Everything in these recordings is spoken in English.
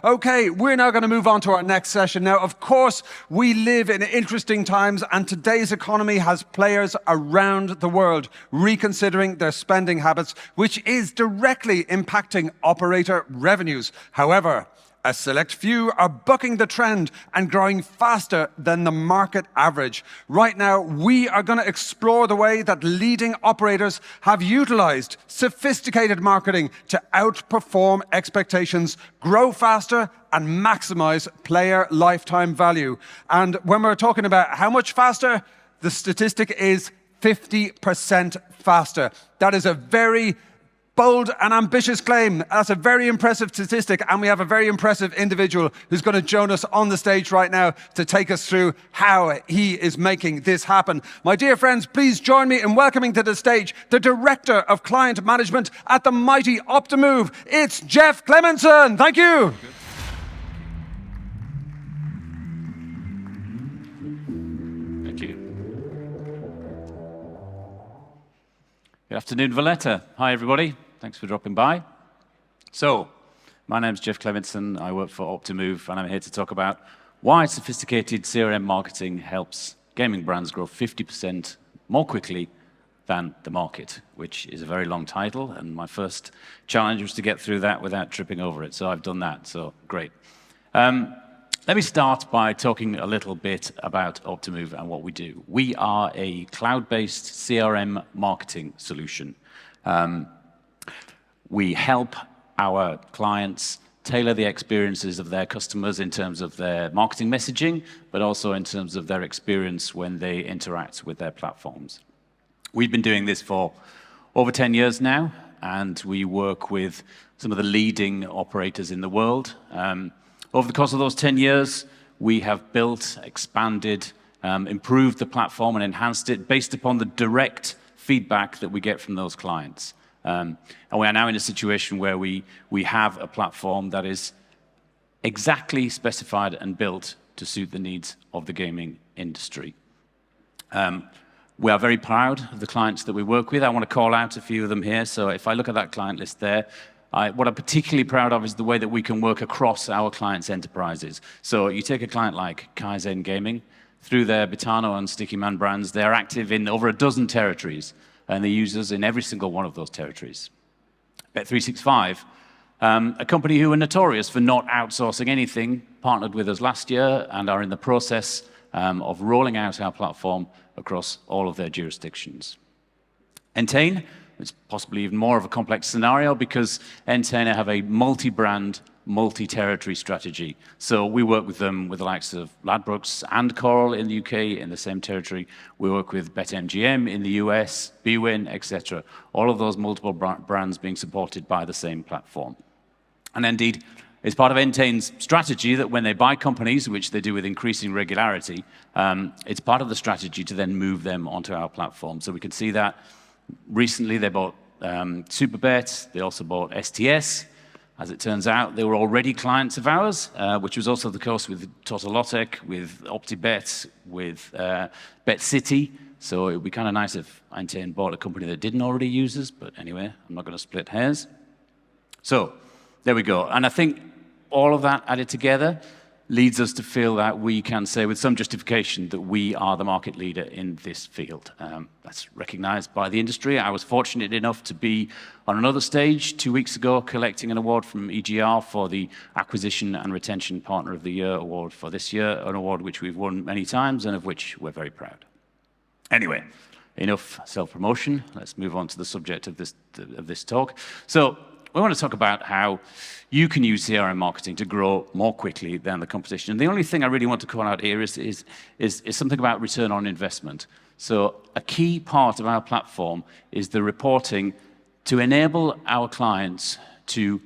Okay, we're now going to move on to our next session. Now, of course, we live in interesting times, and today's economy has players around the world reconsidering their spending habits, which is directly impacting operator revenues. However, a select few are bucking the trend and growing faster than the market average. Right now, we are going to explore the way that leading operators have utilized sophisticated marketing to outperform expectations, grow faster, and maximize player lifetime value. And when we're talking about how much faster, the statistic is 50% faster. That is a very bold and ambitious claim. That's a very impressive statistic, and we have a very impressive individual who's going to join us on the stage right now to take us through how he is making this happen. My dear friends, please join me in welcoming to the stage the Director of Client Management at the mighty Optimove. It's Jeff Cleminson. Thank you. Thank you. Good afternoon, Valletta. Hi, everybody. Thanks for dropping by. So, my name's Jeff Cleminson. I work for Optimove, and I'm here to talk about why sophisticated CRM marketing helps gaming brands grow 50% more quickly than the market, which is a very long title, and my first challenge was to get through that without tripping over it, so I've done that, so great. Let me start by talking a little bit about Optimove and what we do. We are a cloud-based CRM marketing solution. We help our clients tailor the experiences of their customers in terms of their marketing messaging, but also in terms of their experience when they interact with their platforms. We've been doing this for over 10 years now, and we work with some of the leading operators in the world. Over the course of those 10 years, we have built, expanded, improved the platform and enhanced it based upon the direct feedback that we get from those clients. And we are now in a situation where we have a platform that is exactly specified and built to suit the needs of the gaming industry. We are very proud of the clients that we work with. I want to call out a few of them here. So if I look at that client list there, what I'm particularly proud of is the way that we can work across our clients' enterprises. So you take a client like Kaizen Gaming, through their Bitano and Sticky Man brands, they're active in over a dozen territories, and they use us in every single one of those territories. Bet365, a company who are notorious for not outsourcing anything, partnered with us last year and are in the process of rolling out our platform across all of their jurisdictions. Entain, it's possibly even more of a complex scenario because Entain have a multi-brand, multi-territory strategy. So we work with them with the likes of Ladbrokes and Coral in the UK in the same territory. We work with BetMGM in the US, bwin, etc. All of those multiple brands being supported by the same platform. And indeed, it's part of Entain's strategy that when they buy companies, which they do with increasing regularity, it's part of the strategy to then move them onto our platform. So we can see that recently they bought Superbet, they also bought STS. As it turns out, they were already clients of ours, which was also the case with Totolotek, with OptiBet, with BetCity. So it would be kind of nice if Entain bought a company that didn't already use us, but anyway, I'm not going to split hairs. So there we go. And I think all of that added together leads us to feel that we can say with some justification that we are the market leader in this field. That's recognized by the industry. I was fortunate enough to be on another stage 2 weeks ago collecting an award from EGR for the Acquisition and Retention Partner of the Year award for this year, an award which we've won many times and of which we're very proud. Anyway, enough self-promotion. Let's move on to the subject of this talk. So we want to talk about how you can use CRM marketing to grow more quickly than the competition. And the only thing I really want to call out here is something about return on investment. So a key part of our platform is the reporting to enable our clients to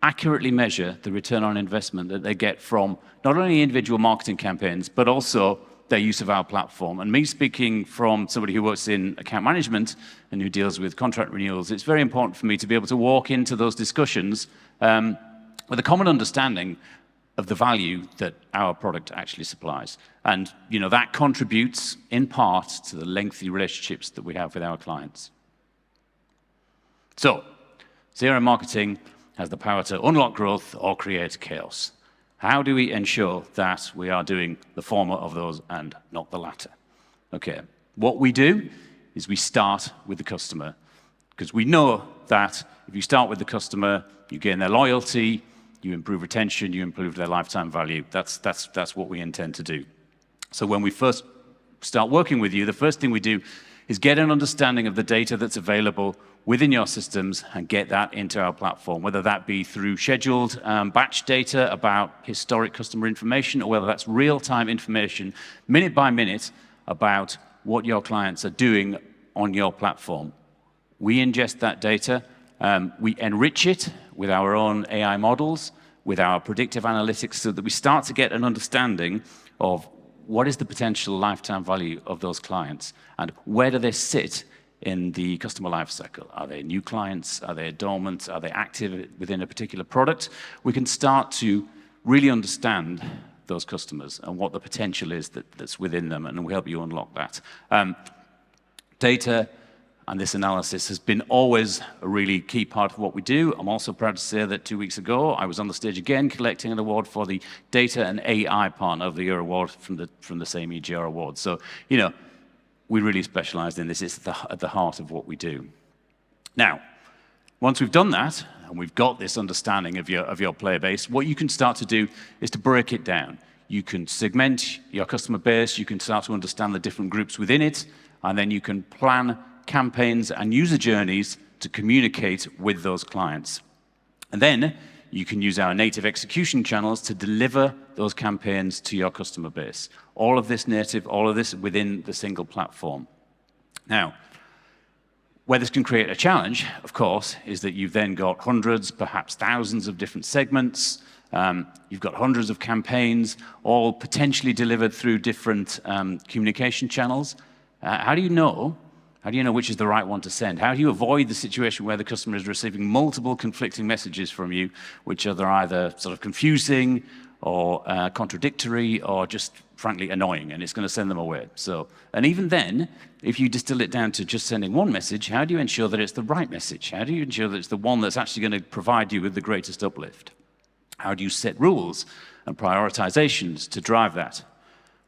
accurately measure the return on investment that they get from not only individual marketing campaigns, but also their use of our platform. And me speaking from somebody who works in account management and who deals with contract renewals, it's very important for me to be able to walk into those discussions with a common understanding of the value that our product actually supplies. And that contributes in part to the lengthy relationships that we have with our clients. So CRM marketing has the power to unlock growth or create chaos. How do we ensure that we are doing the former of those and not the latter? Okay, what we do is we start with the customer, because we know that if you start with the customer, you gain their loyalty, you improve retention, you improve their lifetime value. That's what we intend to do. So when we first start working with you, the first thing we do is get an understanding of the data that's available within your systems and get that into our platform, whether that be through scheduled batch data about historic customer information, or whether that's real-time information, minute by minute, about what your clients are doing on your platform. We ingest that data, we enrich it with our own AI models, with our predictive analytics, so that we start to get an understanding of what is the potential lifetime value of those clients, and where do they sit in the customer life cycle? Are they new clients? Are they dormant? Are they active within a particular product? We can start to really understand those customers and what the potential is that's within them, and we help you unlock that. Data and this analysis has been always a really key part of what we do. I'm also proud to say that 2 weeks ago, I was on the stage again collecting an award for the Data and AI Partner of the Year award from the same EGR Awards. So, you know, we really specialize in this. It's at the heart of what we do. Now, once we've done that, and we've got this understanding of your player base, what you can start to do is to break it down. You can segment your customer base, you can start to understand the different groups within it, and then you can plan campaigns and user journeys to communicate with those clients. And then you can use our native execution channels to deliver those campaigns to your customer base. All of this native, all of this within the single platform. Now, where this can create a challenge, of course, is that you've then got hundreds, perhaps thousands of different segments. You've got hundreds of campaigns, all potentially delivered through different communication channels. How do you know which is the right one to send? How do you avoid the situation where the customer is receiving multiple conflicting messages from you, which are either sort of confusing or contradictory or just frankly annoying, and it's going to send them away? So, and even then, if you distill it down to just sending one message, how do you ensure that it's the right message? How do you ensure that it's the one that's actually going to provide you with the greatest uplift? How do you set rules and prioritizations to drive that?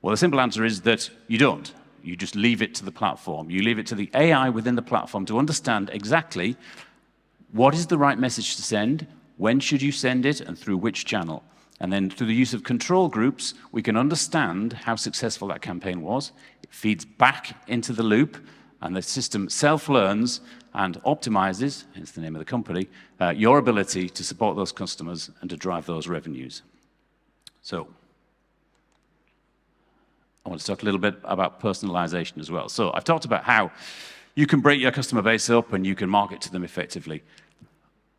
Well, the simple answer is that you don't. You just leave it to the platform. You leave it to the AI within the platform to understand exactly what is the right message to send, when should you send it, and through which channel. And then through the use of control groups, we can understand how successful that campaign was. It feeds back into the loop, and the system self-learns and optimizes, hence the name of the company, your ability to support those customers and to drive those revenues. So, I want to talk a little bit about personalization as well. So I've talked about how you can break your customer base up and you can market to them effectively.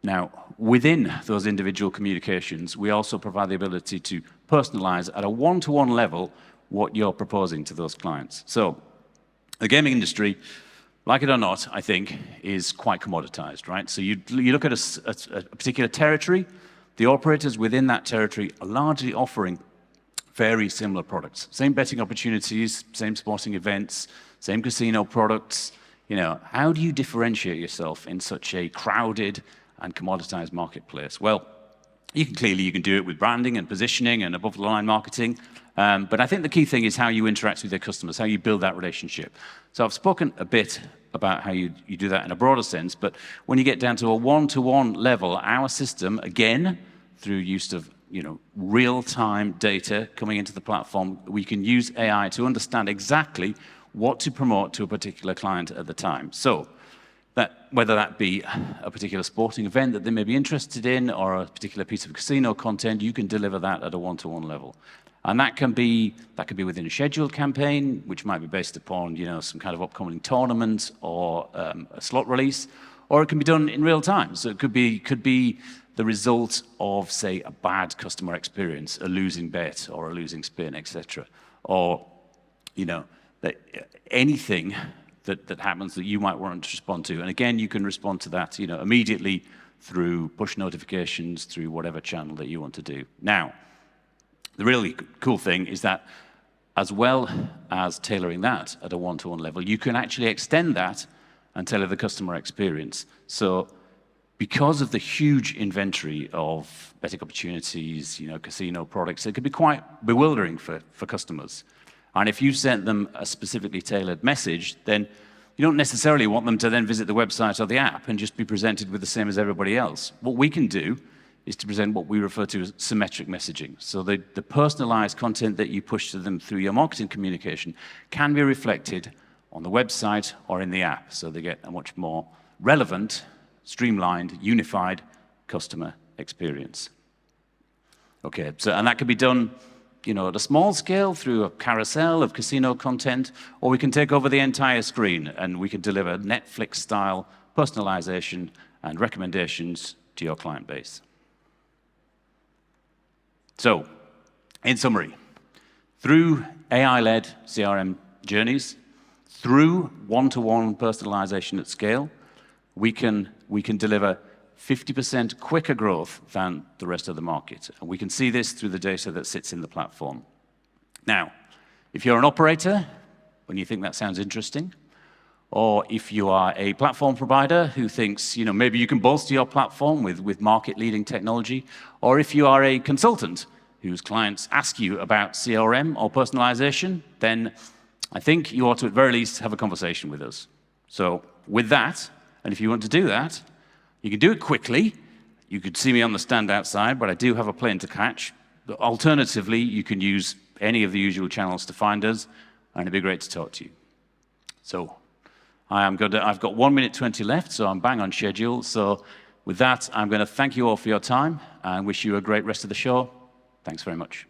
Now, within those individual communications, we also provide the ability to personalize at a one-to-one level what you're proposing to those clients. So the gaming industry, like it or not, I think, is quite commoditized, right? So you look at a particular territory, the operators within that territory are largely offering very similar products. Same betting opportunities, same sporting events, same casino products. You know, how do you differentiate yourself in such a crowded and commoditized marketplace? Well, you can do it with branding and positioning and above-the-line marketing. But I think the key thing is how you interact with your customers, how you build that relationship. So I've spoken a bit about how you do that in a broader sense, but when you get down to a one-to-one level, our system, again, through use of real-time data coming into the platform, we can use AI to understand exactly what to promote to a particular client at the time. So that whether that be a particular sporting event that they may be interested in or a particular piece of casino content, you can deliver that at a one-to-one level. And that can be within a scheduled campaign, which might be based upon some kind of upcoming tournament or a slot release, or it can be done in real time. So it could be the result of, say, a bad customer experience, a losing bet or a losing spin, etc. Or, anything that happens that you might want to respond to. And again, you can respond to that, immediately through push notifications, through whatever channel that you want to do. Now, the really cool thing is that as well as tailoring that at a one-to-one level, you can actually extend that and tailor the customer experience. So because of the huge inventory of betting opportunities, casino products, it can be quite bewildering for customers. And if you sent them a specifically tailored message, then you don't necessarily want them to then visit the website or the app and just be presented with the same as everybody else. What we can do is to present what we refer to as symmetric messaging. So the personalized content that you push to them through your marketing communication can be reflected on the website or in the app, so they get a much more relevant, streamlined, unified customer experience. Okay, and that can be done at a small scale through a carousel of casino content, or we can take over the entire screen and we can deliver Netflix-style personalization and recommendations to your client base. So, in summary, through AI-led CRM journeys, through one-to-one personalization at scale, we can deliver 50% quicker growth than the rest of the market. And we can see this through the data that sits in the platform. Now, if you're an operator, when you think that sounds interesting, or if you are a platform provider who thinks, maybe you can bolster your platform with market-leading technology, or if you are a consultant whose clients ask you about CRM or personalization, then I think you ought to at very least have a conversation with us. So with that, and if you want to do that, you can do it quickly. You could see me on the stand outside, but I do have a plane to catch. Alternatively, you can use any of the usual channels to find us, and it'd be great to talk to you. So I've got 1 minute 20 left, so I'm bang on schedule. So with that, I'm going to thank you all for your time and wish you a great rest of the show. Thanks very much.